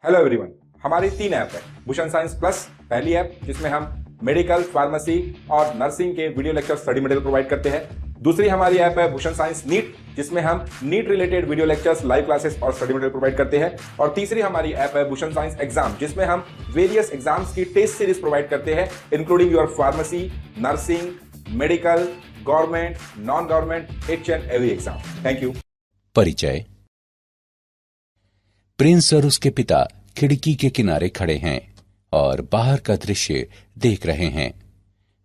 Hello everyone, हमारी 3 app है। Bhushan science plus पहली ऐप जिसमें हम मेडिकल, फार्मेसी और नर्सिंग के video lecture study material provide करते हैं। दूसरी हमारी ऐप है भूषण साइंस नीट, जिसमें हम NEET related video lectures, live classes और स्टडी मटेरियल प्रोवाइड करते हैं। और तीसरी हमारी ऐप है भूषण साइंस एग्जाम, जिसमें हम वेरियस एग्जाम्स की टेस्ट सीरीज प्रोवाइड करते हैं, including your pharmacy, nursing, medical, government, non government, each and every exam. Thank you. परिचय। प्रिंस और उसके पिता खिड़की के किनारे खड़े हैं और बाहर का दृश्य देख रहे हैं।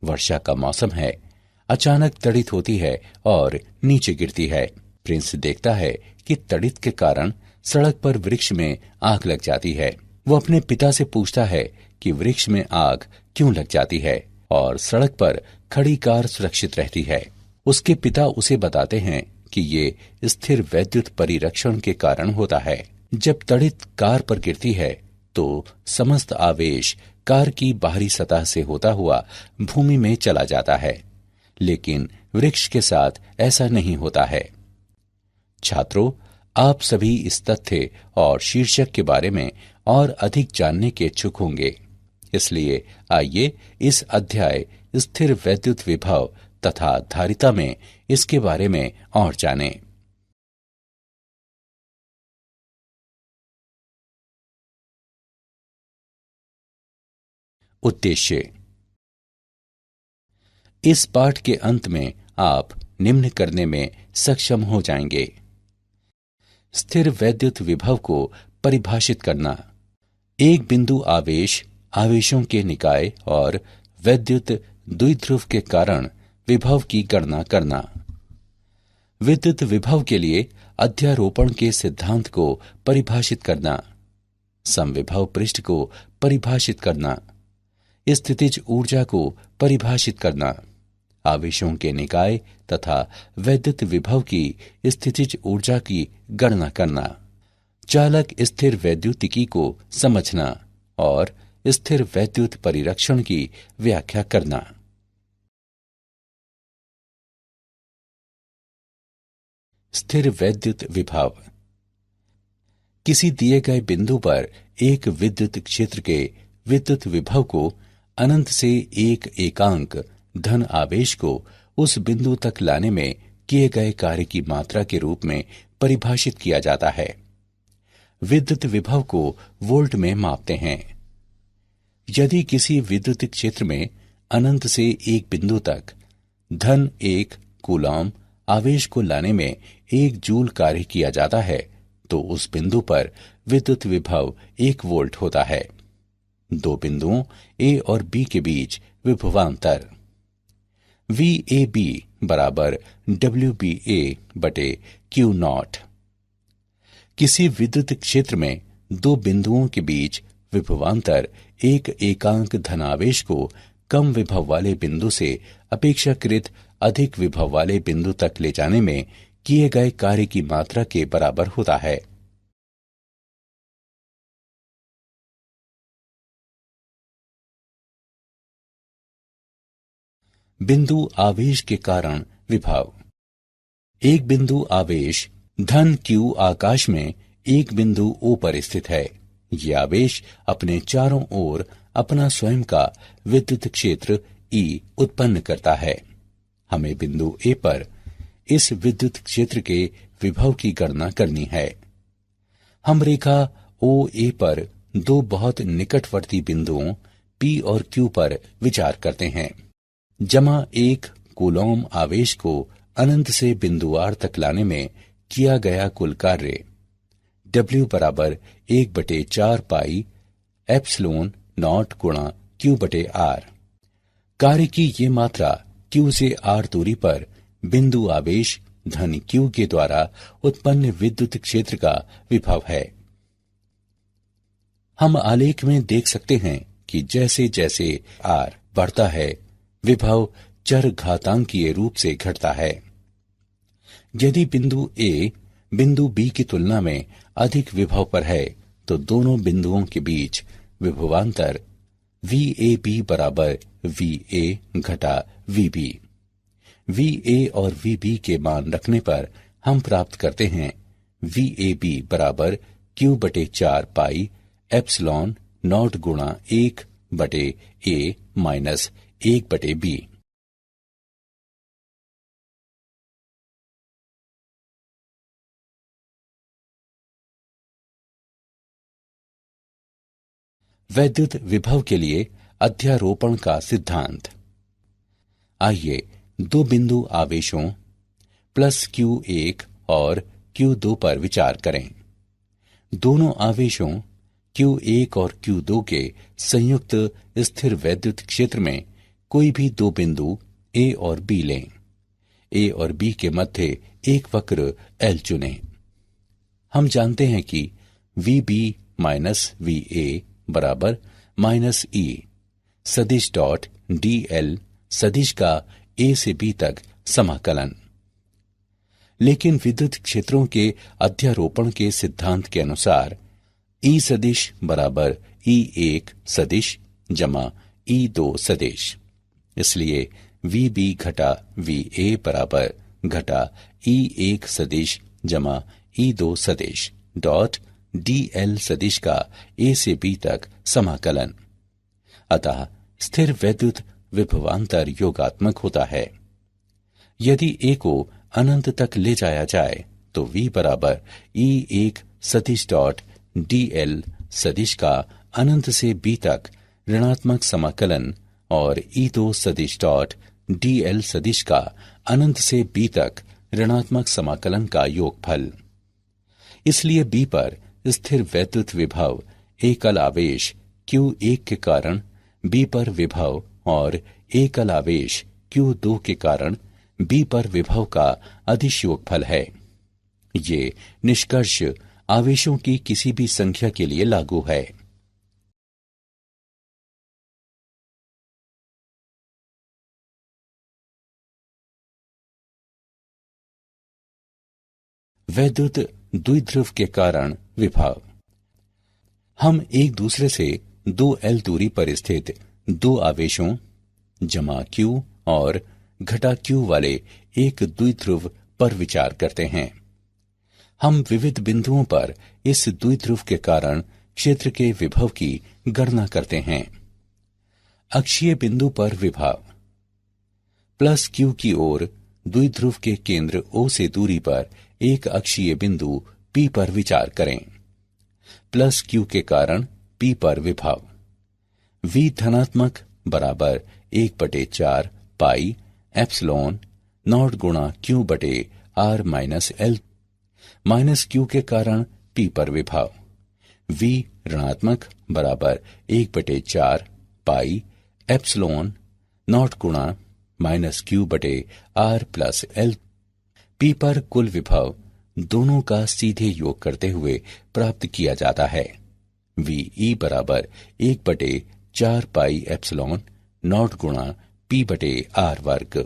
वर्षा का मौसम है। अचानक तड़ित होती है और नीचे गिरती है। प्रिंस देखता है कि तड़ित के कारण सड़क पर वृक्ष में आग लग जाती है। वो अपने पिता से पूछता है कि वृक्ष में आग क्यों लग जाती है और सड़क पर खड़ी कार सुरक्षित रहती है। उसके पिता उसे बताते हैं कि ये स्थिर वैद्युत परिरक्षण के कारण होता है। जब तड़ित कार पर गिरती है तो समस्त आवेश कार की बाहरी सतह से होता हुआ भूमि में चला जाता है, लेकिन वृक्ष के साथ ऐसा नहीं होता है। छात्रों, आप सभी इस तथ्य और शीर्षक के बारे में और अधिक जानने के इच्छुक होंगे, इसलिए आइए इस अध्याय स्थिर वैद्युत विभव तथा धारिता में इसके बारे में और जानें। उद्देश्य। इस पाठ के अंत में आप निम्न करने में सक्षम हो जाएंगे। स्थिर वैद्युत विभव को परिभाषित करना। एक बिंदु आवेश, आवेशों के निकाय और वैद्युत द्विध्रुव के कारण विभव की गणना करना। विद्युत विभव के लिए अध्यारोपण के सिद्धांत को परिभाषित करना। समविभव पृष्ठ को परिभाषित करना। स्थितिज ऊर्जा को परिभाषित करना। आवेशों के निकाय तथा वैद्युत विभव की स्थितिज ऊर्जा की गणना करना। चालक स्थिर वैद्युतिकी को समझना और स्थिर वैद्युत परिरक्षण की व्याख्या करना। स्थिर वैद्युत विभव। किसी दिए गए बिंदु पर एक विद्युत क्षेत्र के विद्युत विभव को अनंत से एक एकांक धन आवेश को उस बिंदु तक लाने में किए गए कार्य की मात्रा के रूप में परिभाषित किया जाता है। विद्युत विभव को वोल्ट में मापते हैं। यदि किसी विद्युत क्षेत्र में अनंत से एक बिंदु तक धन 1 कूलॉम आवेश को लाने में 1 जूल कार्य किया जाता है, तो उस बिंदु पर विद्युत विभव 1 वोल्ट होता है। दो बिंदुओं ए और बी के बीच विभवांतर VAB बराबर WBA बटे Q0। किसी विद्युत क्षेत्र में दो बिंदुओं के बीच विभवांतर एक एकांक धनावेश को कम विभव वाले बिंदु से अपेक्षाकृत अधिक विभव वाले बिंदु तक ले जाने में किए गए कार्य की मात्रा के बराबर होता है। बिंदु आवेश के कारण विभव। एक बिंदु आवेश धन Q आकाश में एक बिंदु O पर स्थित है। ये आवेश अपने चारों ओर अपना स्वयं का विद्युत क्षेत्र E उत्पन्न करता है। हमें बिंदु A पर इस विद्युत क्षेत्र के विभव की गणना करनी है। हम रेखा OA पर दो बहुत निकटवर्ती बिंदुओं P और Q पर विचार करते हैं। जमा 1 कूलॉम आवेश को अनंत से बिंदु R तक लाने में किया गया कुल कार्य W बराबर 1/4 पाई एप्सिलॉन नॉट गुणा Q बटे R। कार्य की ये मात्रा Q से R दूरी पर बिंदु आवेश धन Q के द्वारा उत्पन्न विद्युत क्षेत्र का विभव है। हम आलेख में देख सकते हैं कि जैसे जैसे R बढ़ता है, विभव चर घातांकीय रूप से घटता है। यदि बिंदु A बिंदु B की तुलना में अधिक विभव पर है, तो दोनों बिंदुओं के बीच विभवांतर VAB बराबर VA घटा VB। VA और VB के मान रखने पर हम प्राप्त करते हैं VAB बराबर Q/4 पाई एप्सिलॉन नॉट गुणा 1/a माइनस 1/b। वैद्युत विभव के लिए अध्यारोपण का सिद्धांत। आइए दो बिंदु आवेशों प्लस Q1 और Q2 पर विचार करें। दोनों आवेशों Q1 और Q2 के संयुक्त स्थिर वैद्युत क्षेत्र में कोई भी दो बिंदु A और B लें। A और B के मध्य एक वक्र L चुनें। हम जानते हैं कि VB माइनस VA बराबर माइनस E सदिश डॉट dl सदिश का A से B तक समाकलन। लेकिन विद्युत क्षेत्रों के अध्यारोपण के सिद्धांत के अनुसार E सदिश बराबर E1 सदिश जमा E2 सदिश। इसलिए VB घटा VA बराबर घटा E1 सदिश जमा E2 सदिश डॉट dl सदिश का A से B तक समाकलन। अतः स्थिर वैद्युत विभवांतर योगात्मक होता है। यदि A को अनंत तक ले जाया जाए तो V बराबर E1 सदिश डॉट dl सदिश का अनंत से B तक ऋणात्मक समाकलन और E2 सदिश डॉट dl सदिश का अनंत से B तक ऋणात्मक समाकलन का योगफल। इसलिए B पर स्थिर वैद्युत विभव एकल आवेश Q1 के कारण B पर विभव और एकल आवेश Q2 के कारण B पर विभव का अदिश योगफल है। ये निष्कर्ष आवेशों की किसी भी संख्या के लिए लागू है। वैद्युत द्विध्रुव के कारण विभव। हम एक दूसरे से 2L दूरी पर स्थित दो आवेशों जमा Q और घटा Q वाले एक द्विध्रुव पर विचार करते हैं। हम विविध बिंदुओं पर इस द्विध्रुव के कारण क्षेत्र के विभव की गणना करते हैं। अक्षीय बिंदु पर विभव प्लस Q की ओर द्विध्रुव के केंद्र O से दूरी पर एक अक्षीय बिंदु P पर विचार करें। प्लस Q के कारण P पर विभव V धनात्मक बराबर 1/4 पाई एप्सिलॉन नॉट गुणा Q बटे R minus L minus Q के कारण P पर विभव V ऋणात्मक बराबर 1/4 पाई एप्सिलॉन नॉट गुणा माइनस Q बटे R प्लस L। P पर कुल विभव दोनों का सीधे योग करते हुए प्राप्त किया जाता है। VE बराबर 1/4 पाई एप्सिलॉन नॉट गुणा P बटे R वर्ग।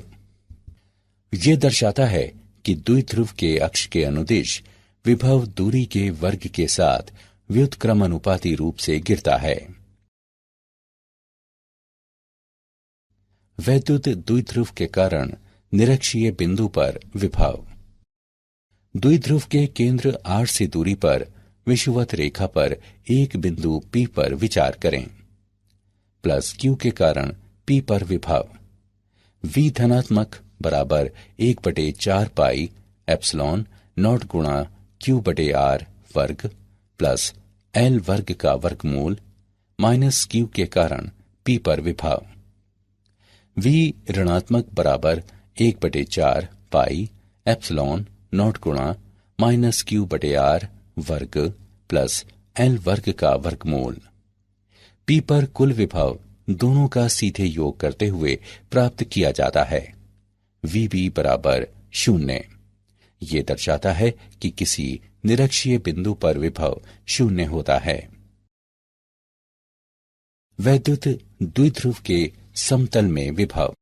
ये दर्शाता है कि द्विध्रुव के अक्ष के अनुदिश विभव दूरी के वर्ग के साथ व्युत्क्रमानुपाती रूप से गिरता है। वैद्युत द्विध्रुव के कारण निरक्षीय बिंदु पर विभव। द्विध्रुव के केंद्र R से दूरी पर विषुवत रेखा पर एक बिंदु P पर विचार करें। प्लस Q के कारण P पर विभव V धनात्मक बराबर 1/4 पाई एप्सिलॉन नॉट गुणा Q बटे R वर्ग प्लस L वर्ग का वर्गमूल माइनस Q के कारण P पर विभव V ऋणात्मक बराबर 1/4 पाई एप्सिलॉन नॉट गुणा माइनस Q बटे R वर्ग प्लस L वर्ग का वर्गमूल। P पर कुल विभव दोनों का सीधे योग करते हुए प्राप्त किया जाता है। VB बराबर 0। ये दर्शाता है कि किसी निरक्षीय बिंदु पर विभव 0 होता है। वैद्युत द्विध्रुव के समतल में विभव।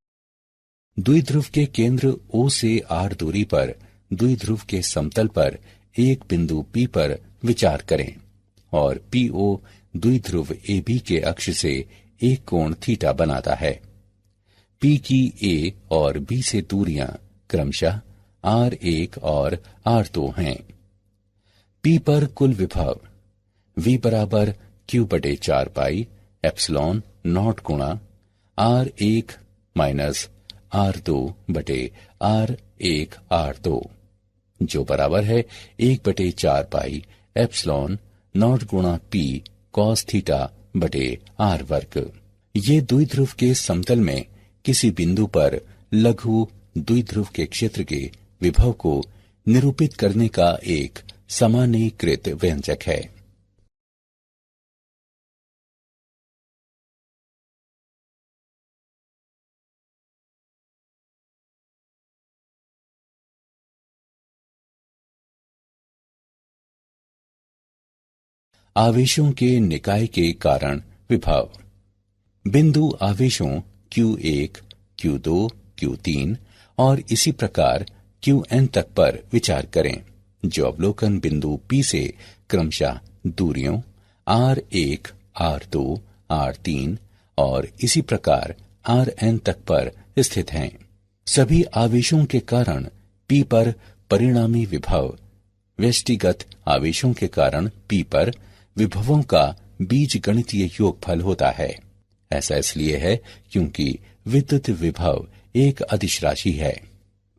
द्विध्रुव के केंद्र O से R दूरी पर द्विध्रुव के समतल पर एक बिंदु P पर विचार करें और PO द्विध्रुव AB के अक्ष से एक कोण थीटा बनाता है। P की A और B से दूरियां क्रमशः R1 और R2 हैं। P पर कुल विभव V बराबर Q बटे 4 पाई एप्सिलॉन नॉट गुणा R1 माइनस R2 बटे R1 R2, जो बराबर है 1 बटे 4 पाई एप्सिलॉन नॉट गुणा P cos थीटा बटे R वर्ग। ये द्विध्रुव के समतल में किसी बिंदु पर लघु द्विध्रुव के क्षेत्र के विभव को निरूपित करने का एक सामान्यीकृत व्यंजक है। आवेशों के निकाय के कारण विभव। बिंदु आवेशों Q1, Q2, Q3 और इसी प्रकार Qn तक पर विचार करें, जो अवलोकन बिंदु P से क्रमशः दूरियों R1, R2, R3 और इसी प्रकार Rn तक पर स्थित हैं। सभी आवेशों के कारण P पर परिणामी विभव व्यष्टिगत आवेशों के कारण P पर विभवों का बीजगणितीय योगफल होता है। ऐसा इसलिए है क्योंकि विद्युत विभव एक अदिश राशि है।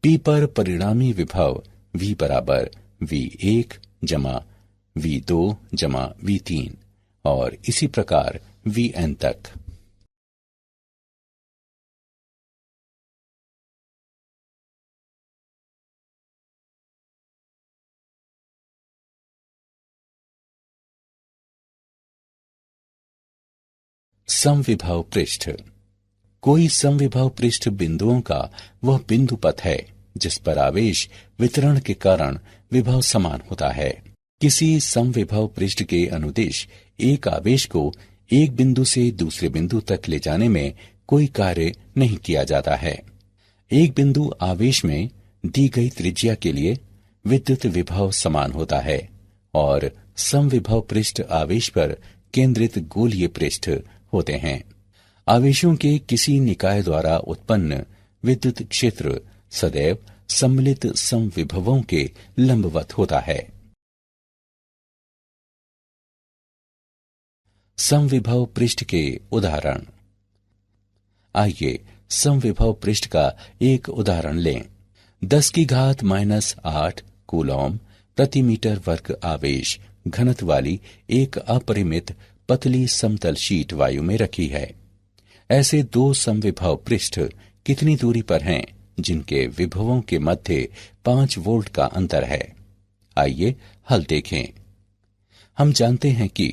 P पर परिणामी विभव V बराबर V1 जमा V2 जमा V3 और इसी प्रकार Vn तक। समविभव पृष्ठ। कोई समविभव पृष्ठ बिंदुओं का वह बिंदु पथ है जिस पर आवेश वितरण के कारण विभव समान होता है। किसी समविभव पृष्ठ के अनुदिश एक आवेश को एक बिंदु से दूसरे बिंदु तक ले जाने में कोई कार्य नहीं किया जाता है। एक बिंदु आवेश में दी गई त्रिज्या के लिए विद्युत विभव समान होता है और समविभव पृष्ठ आवेश पर केंद्रित गोलीय पृष्ठ होते हैं। आवेशों के किसी निकाय द्वारा उत्पन्न विद्युत क्षेत्र सदैव सम्मिलित समविभवों के लंबवत होता है। समविभव पृष्ठ के उदाहरण। आइए समविभव पृष्ठ का एक उदाहरण लें। 10 की घात -8 कूलॉम प्रति मीटर वर्ग आवेश घनत्व वाली एक अपरिमित पतली समतल शीट वायु में रखी है। ऐसे दो समविभव पृष्ठ कितनी दूरी पर हैं जिनके विभवों के मध्य 5 वोल्ट का अंतर है? आइए हल देखें। हम जानते हैं कि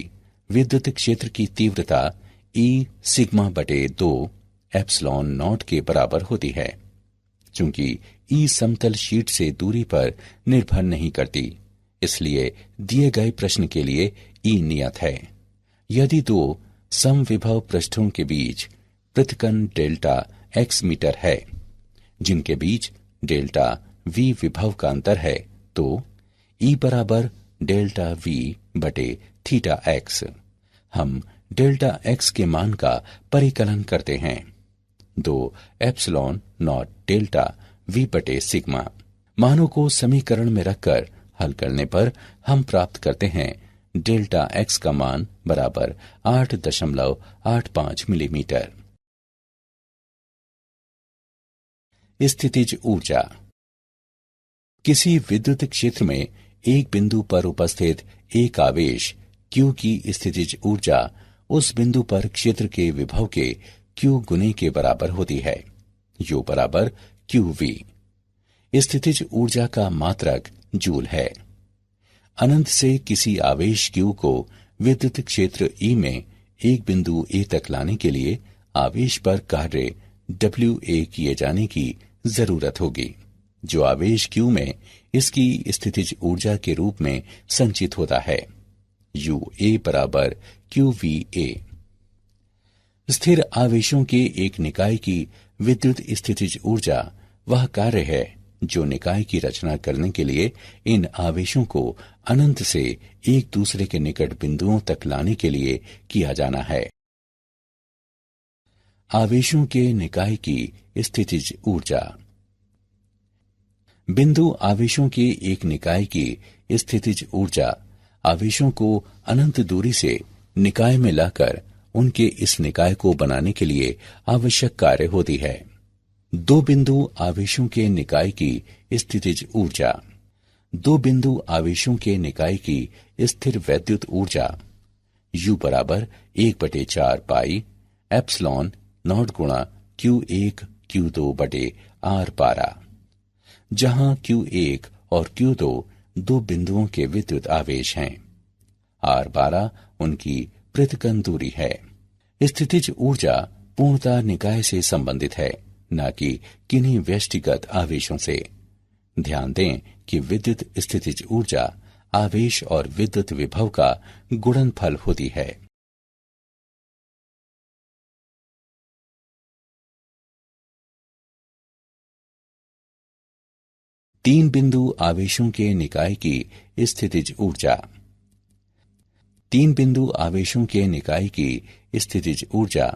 विद्युत क्षेत्र की तीव्रता E सिग्मा बटे 2 एप्सिलॉन नॉट के बराबर होती है। चूंकि E समतल शीट से दूरी पर निर्भर नहीं करती, इसलिए दिए गए प्रश्न के लिए E नियत है। यदि दो समविभव पृष्ठों के बीच पृथक्कन डेल्टा x मीटर है, जिनके बीच डेल्टा v विभव का अंतर है, तो E बराबर डेल्टा v बटे थीटा x। हम डेल्टा x के मान का परिकलन करते हैं। 2 एप्सिलॉन नॉट डेल्टा v बटे सिग्मा। मानों को समीकरण में रखकर हल करने पर हम प्राप्त करते हैं डेल्टा x का मान बराबर 8.85 मिलीमीटर। स्थितिज ऊर्जा। किसी विद्युत क्षेत्र में एक बिंदु पर उपस्थित एक आवेश Q की स्थितिज ऊर्जा उस बिंदु पर क्षेत्र के विभव के Q गुने के बराबर होती है, जो बराबर QV। स्थितिज ऊर्जा का मात्रक जूल है। अनंत से किसी आवेश Q को विद्युत क्षेत्र E में एक बिंदु A तक लाने के लिए आवेश पर कार्य WA किए जाने की जरूरत होगी, जो आवेश Q में इसकी स्थितिज ऊर्जा के रूप में संचित होता है। UA बराबर QVA। स्थिर आवेशों के एक निकाय की विद्युत स्थितिज ऊर्जा वह कार्य है जो निकाय की रचना करने के लिए इन आवेशों को अनंत से एक दूसरे के निकट बिंदुओं तक लाने के लिए किया जाना है। आवेशों के निकाय की स्थितिज ऊर्जा। बिंदु आवेशों के एक निकाय की स्थितिज ऊर्जा आवेशों को अनंत दूरी से निकाय में लाकर उनके इस निकाय को बनाने के लिए आवश्यक कार्य होती है। दो बिंदु आवेशों के निकाय की स्थितिज ऊर्जा। दो बिंदु आवेशों के निकाय की स्थिर वैद्युत ऊर्जा U बराबर 1/4 पाई एप्सिलॉन नॉट गुणा Q1 Q2 बटे R12, जहां Q1 और Q2 दो बिंदुओं के विद्युत आवेश हैं। R12 उनकी पृथक्करण दूरी है। स्थितिज ऊर्जा पूर्णतः निकाय से संबंधित है, न कि किन्हीं व्यष्टिगत आवेशों से। ध्यान दें कि विद्युत स्थितिज ऊर्जा आवेश और विद्युत विभव का गुणनफल होती है। तीन बिंदु आवेशों के निकाय की स्थितिज ऊर्जा। तीन बिंदु आवेशों के निकाय की स्थितिज ऊर्जा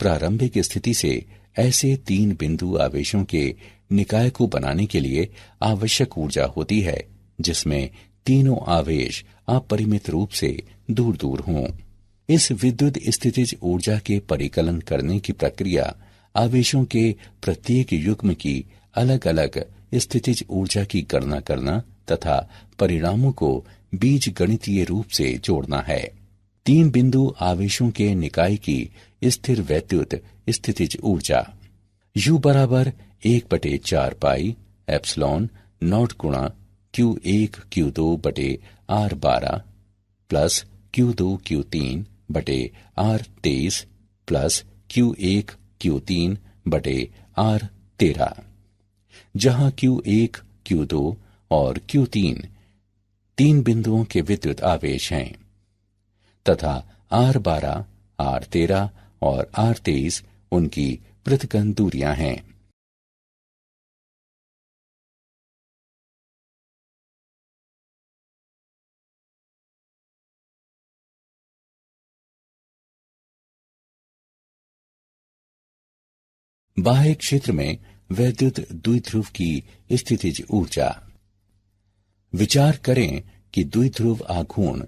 प्रारंभिक स्थिति से ऐसे तीन बिंदु आवेशों के निकाय को बनाने के लिए आवश्यक ऊर्जा होती है जिसमें तीनों आवेश अपरिमित रूप से दूर दूर हों। इस विद्युत स्थितिज ऊर्जा के परिकलन करने की प्रक्रिया आवेशों के प्रत्येक युग्म की अलग अलग स्थितिज ऊर्जा की गणना करना तथा परिणामों को बीज गणितीय रूप से जोड़ना है। तीन बिंदु आवेशों के निकाय की स्थिर वैद्युत स्थितिज ऊर्जा U बराबर 1/4 पाई एप्सिलॉन नॉट गुणा Q1 Q2 बटे R12 प्लस Q2 Q3 बटे R23 प्लस Q1 Q3 बटे R13, जहां Q1 Q2 और Q3 तीन बिंदुओं के विद्युत आवेश हैं तथा R12, R13 और R23 उनकी पृथक्करण दूरियां हैं। बाह्य क्षेत्र में वैद्युत द्विध्रुव की स्थितिज ऊर्जा। विचार करें कि द्विध्रुव आघूर्ण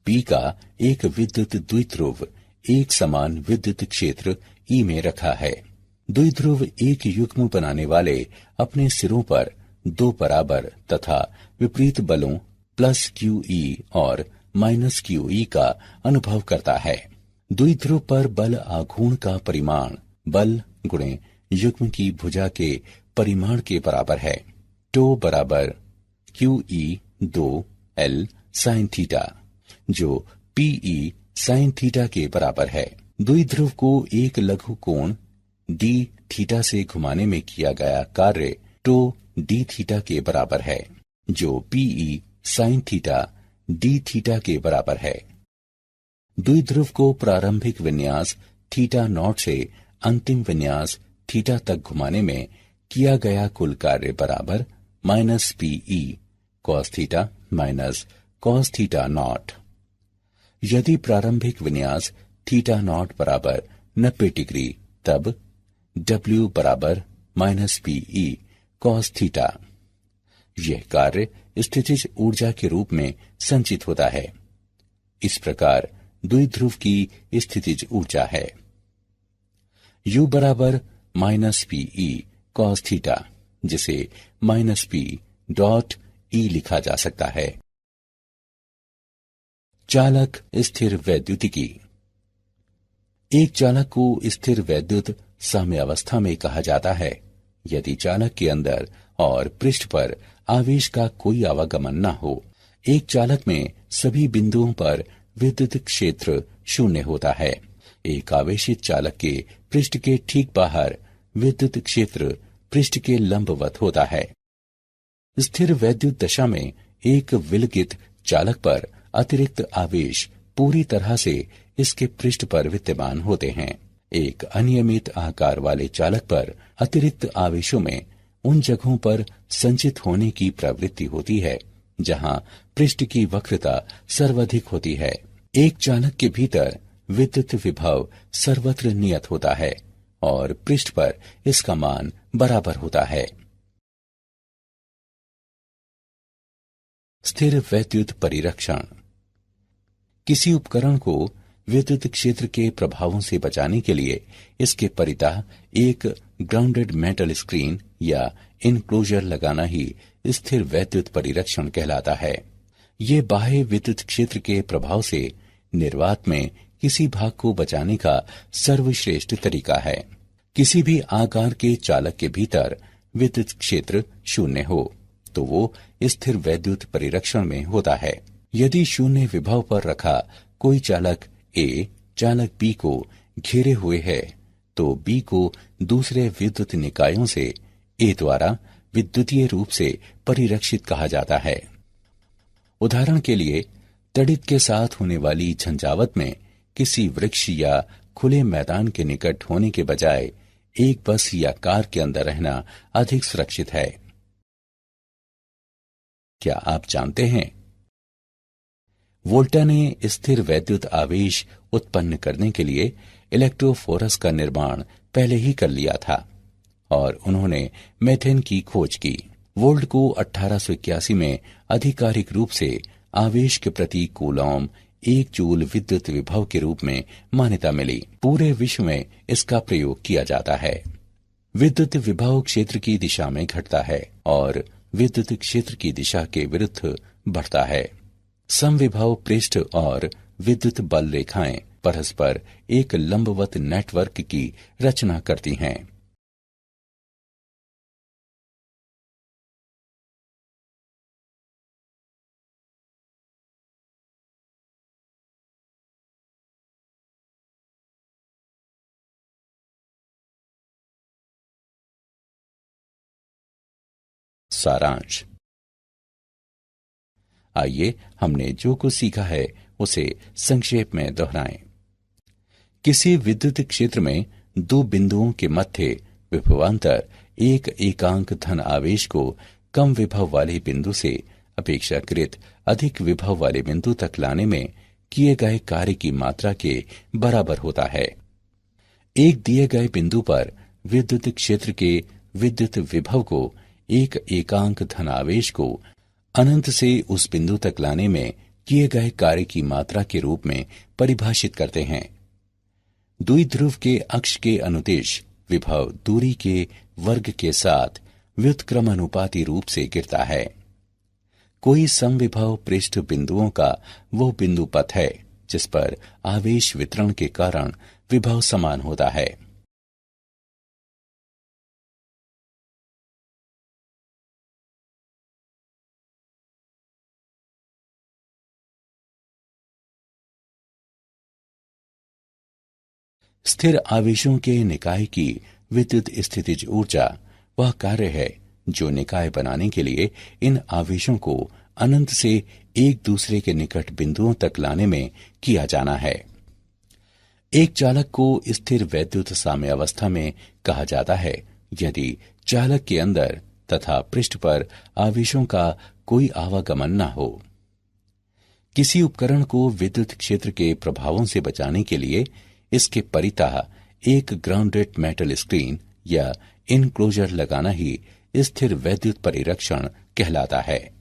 P का एक विद्युत द्विध्रुव एक समान विद्युत क्षेत्र E में रखा है। द्विध्रुव एक युग्म बनाने वाले अपने सिरों पर दो बराबर तथा विपरीत बलों प्लस QE और माइनस QE का अनुभव करता है। द्विध्रुव पर बल आघूर्ण का परिमाण बल गुणे युग्म की भुजा के परिमाण के बराबर है। टो बराबर QE2L sin थीटा, जो PE sin थीटा के बराबर है। द्विध्रुव को एक लघु कोण d थीटा से घुमाने में किया गया कार्य टो d थीटा के बराबर है, जो PE sin theta d theta के बराबर है। द्विध्रुव को प्रारंभिक विन्यास थीटा नॉट से अंतिम विन्यास थीटा तक घुमाने में किया गया कुल कार्य बराबर minus PE cos theta minus cos theta naught. यदि प्रारंभिक विन्यास थीटा नॉट बराबर 90 डिग्री, तब W बराबर माइनस PE cos थीटा। यह कार्य स्थितिज ऊर्जा के रूप में संचित होता है। इस प्रकार द्विध्रुव की स्थितिज ऊर्जा है। U बराबर माइनस PE cos थीटा, जिसे माइनस P डॉट E लिखा जा सकता है। चालक स्थिर वैद्युतिकी। एक चालक को स्थिर वैद्युत साम्यावस्था में कहा जाता है यदि चालक के अंदर और पृष्ठ पर आवेश का कोई आवागमन न हो। एक चालक में सभी बिंदुओं पर विद्युत क्षेत्र शून्य होता है। एक आवेशित चालक के पृष्ठ के ठीक बाहर विद्युत क्षेत्र पृष्ठ के लंबवत होता है। स्थिर वैद्युत दशा में एक विलगित चालक पर अतिरिक्त आवेश पूरी तरह से इसके पृष्ठ पर विद्यमान होते हैं। एक अनियमित आकार वाले चालक पर अतिरिक्त आवेशों में उन जगहों पर संचित होने की प्रवृत्ति होती है जहां पृष्ठ की वक्रता सर्वाधिक होती है। एक चालक के भीतर विद्युत विभव सर्वत्र नियत होता है और पृष्ठ पर इसका मान बराबर होता है। स्थिर वैद्युत परिरक्षण। किसी उपकरण को विद्युत क्षेत्र के प्रभावों से बचाने के लिए इसके परितः एक ग्राउंडेड मेटल स्क्रीन या इनक्लोजर लगाना ही स्थिर वैद्युत परिरक्षण कहलाता है। ये बाह्य विद्युत क्षेत्र के प्रभाव से निर्वात में किसी भाग को बचाने का सर्वश्रेष्ठ तरीका है। किसी भी आकार के चालक के भीतर विद्युत क्षेत्र शून्य हो तो वो स्थिर वैद्युत परिरक्षण में होता है। यदि शून्य विभव पर रखा कोई चालक ए चालक बी को घेरे हुए है तो बी को दूसरे विद्युत निकायों से ए द्वारा विद्युतीय रूप से परिरक्षित कहा जाता है। उदाहरण के लिए तड़ित के साथ होने वाली झंझावत में किसी वृक्ष या खुले मैदान के निकट होने के बजाय एक बस या कार के अंदर रहना अधिक सुरक्षित है। क्या आप जानते हैं वोल्टा ने स्थिर वैद्युत आवेश उत्पन्न करने के लिए इलेक्ट्रोफोरस का निर्माण पहले ही कर लिया था और उन्होंने मेथेन की खोज की। वोल्ट को 1881 में आधिकारिक रूप से आवेश के प्रति कूलॉम 1 जूल विद्युत विभव के रूप में मान्यता मिली। पूरे विश्व में इसका प्रयोग किया जाता है। विद्युत विभव क्षेत्र की दिशा में घटता है और विद्युत क्षेत्र की दिशा के विरुद्ध बढ़ता है। समविभव पृष्ठ और विद्युत बल रेखाएं परस्पर एक लंबवत नेटवर्क की रचना करती हैं। सारांश। आइए हमने जो कुछ सीखा है उसे संक्षेप में दोहराएं। किसी विद्युत क्षेत्र में दो बिंदुओं के मध्य विभवांतर एक एकांक धन आवेश को कम विभव वाले बिंदु से अपेक्षाकृत अधिक विभव वाले बिंदु तक लाने में किए गए कार्य की मात्रा के बराबर होता है। एक दिए गए बिंदु पर विद्युत क्षेत्र के विद्युत विभव को एक एकांक धन आवेश को अनंत से उस बिंदु तक लाने में किए गए कार्य की मात्रा के रूप में परिभाषित करते हैं। द्विध्रुव के अक्ष के अनुदिश विभव दूरी के वर्ग के साथ व्युत्क्रमानुपाती रूप से गिरता है। कोई समविभव पृष्ठ बिंदुओं का वो बिंदु पथ है जिस पर आवेश वितरण के कारण विभव समान होता है। स्थिर आवेशों के निकाय की विद्युत स्थितिज ऊर्जा वह कार्य है जो निकाय बनाने के लिए इन आवेशों को अनंत से एक दूसरे के निकट बिंदुओं तक लाने में किया जाना है। एक चालक को स्थिर वैद्युत साम्यावस्था में कहा जाता है यदि चालक के अंदर तथा पृष्ठ पर आवेशों का कोई आवागमन न हो। किसी उपकरण को विद्युत क्षेत्र के प्रभावों से बचाने के लिए इसके परितः एक ग्राउंडेड मेटल स्क्रीन या इनक्लोजर लगाना ही स्थिर वैद्युत परिरक्षण कहलाता है।